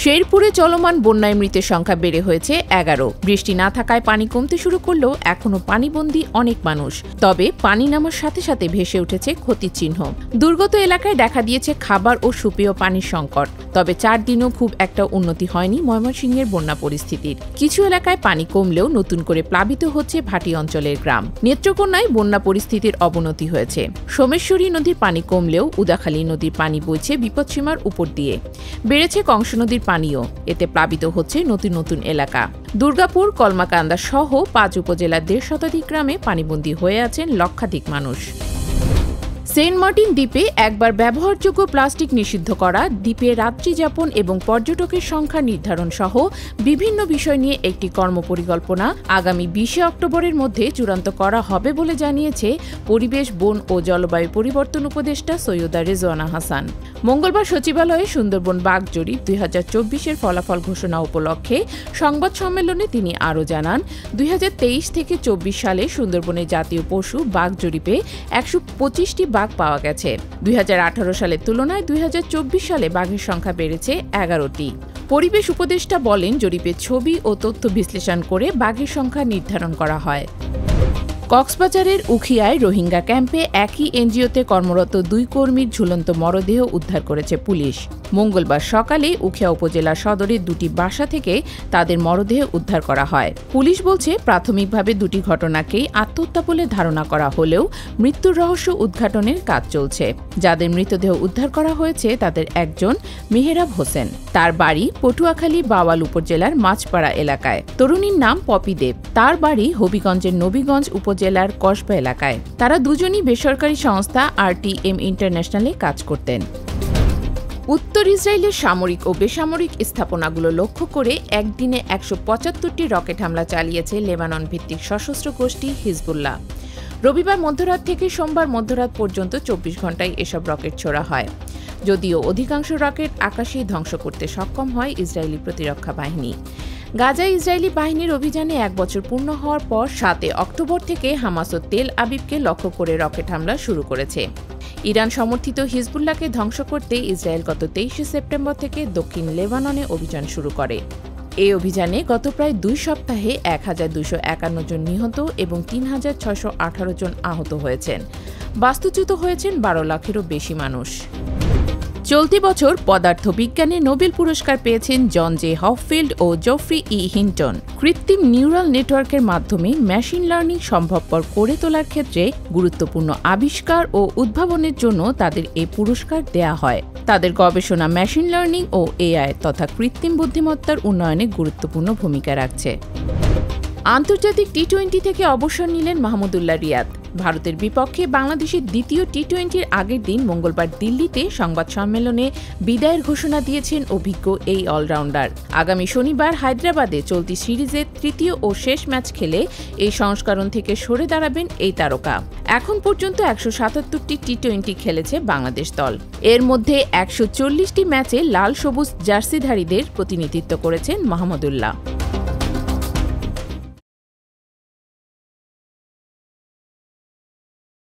শেরপুরে চলমান বন্যায় মৃতের সংখ্যা বেড়ে হয়েছে 11। বৃষ্টি না থাকায় পানি কমতে শুরু করলেও এখনও পানিবন্দী অনেক মানুষ। তবে পানি নামার সাথে সাথে ভেসে উঠেছে ক্ষতির চিহ্ন। দুর্গত এলাকায় দেখা দিয়েছে খাবার ও সুপেয় পানির সংকট। তবে 4 দিনও খুব একটা উন্নতি হয়নি ময়মনসিংহের বন্যা পরিস্থিতির। কিছু এলাকায় পানি কমলেও নতুন করে প্লাবিত হচ্ছে ভাটি অঞ্চলের গ্রাম। নেত্রকোনায় বন্যা পরিস্থিতির অবনতি হয়েছে। সোমেশ্বরী নদীর পানি কমলেও উদাখালী নদীর পানি বইছে বিপদসীমার উপর দিয়ে। বেড়েছে কংস নদীর পানিও। এতে প্লাবিত হচ্ছে নতুন নতুন এলাকা। দুর্গাপুর, কলমাকান্দা সহ 5 উপজেলার 1.5 শতাধিক গ্রামে পানিবন্দী হয়ে আছেন লক্ষাধিক মানুষ। সেন্ট মার্টিন দ্বীপে একবার ব্যবহারযোগ্য প্লাস্টিক নিষিদ্ধ করা, দ্বীপে রাত্রিযাপন এবং পর্যটকের সংখ্যা নির্ধারণ সহ বিভিন্ন বিষয় নিয়ে একটি কর্মপরিকল্পনা আগামী 20 অক্টোবরের মধ্যে চূড়ান্ত করা হবে বলে জানিয়েছে পরিবেশ, বন ও জলবায়ু পরিবর্তন উপদেষ্টা সৈয়দা রেজওয়ানা হাসান। মঙ্গলবার সচিবালয়ে সুন্দরবন বাঘ জরিপ 2024-এর ফলাফল ঘোষণা উপলক্ষে সংবাদ সম্মেলনে তিনি আরও জানান, 2023 থেকে 24 সালে সুন্দরবনের জাতীয় পশু বাঘ জরিপে 125টি বাঘ পাওয়া গেছে। 2018 সালের তুলনায় 2024 সালে বাঘের সংখ্যা বেড়েছে 11টি। পরিবেশ উপদেষ্টা বলেন, জরিপের ছবি ও তথ্য বিশ্লেষণ করে বাঘের সংখ্যা নির্ধারণ করা হয়। কক্সবাজারের উখিয়ায় রোহিঙ্গা ক্যাম্পে একই এনজিওতে কর্মরত 2 কর্মীর ঝুলন্ত মরদেহ উদ্ধার করেছে পুলিশ। মঙ্গলবার সকালে উখিয়া উপজেলা সদরের 2টি বাসা থেকে তাদের মরদেহ উদ্ধার করা হয়। পুলিশ বলছে, প্রাথমিকভাবে 2টি ঘটনাকেই আত্মহত্যা বলে ধারণা করা হলেও মৃত্যুর রহস্য উদ্ঘাটনের কাজ চলছে। যাদের মৃতদেহ উদ্ধার করা হয়েছে তাদের একজন মেহেরাব হোসেন। তার বাড়ি পটুয়াখালী বাওয়াল উপজেলার মাছপাড়া এলাকায়। তরুণীর নাম পপি দেব। তার বাড়ি হবিগঞ্জের নবীগঞ্জ উপজেলার কসবা এলাকায়। তারা দুজনই বেসরকারি সংস্থা RTM ইন্টারন্যাশনালে কাজ করতেন। উত্তর ইসরায়েলের সামরিক ও বেসামরিক স্থাপনাগুলো লক্ষ্য করে একদিনে 175টি রকেট হামলা চালিয়েছে লেবানন ভিত্তিক সশস্ত্র গোষ্ঠী হিজবুল্লাহ। রবিবার মধ্যরাত থেকে সোমবার মধ্যরাত পর্যন্ত 24 ঘণ্টায় এসব রকেট ছোড়া হয়। যদিও অধিকাংশ রকেট আকাশেই ধ্বংস করতে সক্ষম হয় ইসরায়েলি প্রতিরক্ষা বাহিনী। গাজায় ইসরায়েলি বাহিনীর অভিযানে 1 বছর পূর্ণ হওয়ার পর 7 অক্টোবর থেকে হামাস ও তেল আবিবকে লক্ষ্য করে রকেট হামলা শুরু করেছে। ইরান সমর্থিত হিজবুল্লাহকে ধ্বংস করতে ইসরায়েল গত 23 সেপ্টেম্বর থেকে দক্ষিণ লেবাননে অভিযান শুরু করে। এই অভিযানে গত প্রায় 2 সপ্তাহে 1251 জন নিহত এবং 3618 জন আহত হয়েছেন। বাস্তুচ্যুত হয়েছেন 12 লাখেরও বেশি মানুষ। চলতি বছর পদার্থবিজ্ঞানে নোবেল পুরস্কার পেয়েছেন জন জে হপফিল্ড ও জফ্রি হিন্টন। কৃত্রিম নিউরাল নেটওয়ার্কের মাধ্যমে মেশিন লার্নিং সম্ভবপর করে তোলার ক্ষেত্রে গুরুত্বপূর্ণ আবিষ্কার ও উদ্ভাবনের জন্য তাদের এই পুরস্কার দেয়া হয়। তাদের গবেষণা মেশিন লার্নিং ও AI তথা কৃত্রিম বুদ্ধিমত্তার উন্নয়নে গুরুত্বপূর্ণ ভূমিকা রাখছে। আন্তর্জাতিক টি-20 থেকে অবসর নিলেন মাহমুদুল্লাহ রিয়াদ। ভারতের বিপক্ষে বাংলাদেশের দ্বিতীয় টি-20-র আগের দিন মঙ্গলবার দিল্লিতে সংবাদ সম্মেলনে বিদায়ের ঘোষণা দিয়েছেন অভিজ্ঞ এই অলরাউন্ডার। আগামী শনিবার হায়দ্রাবাদে চলতি সিরিজের 3য় ও শেষ ম্যাচ খেলে এই সংস্করণ থেকে সরে দাঁড়াবেন এই তারকা। এখন পর্যন্ত 177টি টি-20 খেলেছে বাংলাদেশ দল। এর মধ্যে 140টি ম্যাচে লাল সবুজ জার্সিধারীদের প্রতিনিধিত্ব করেছেন মাহমুদুল্লাহ।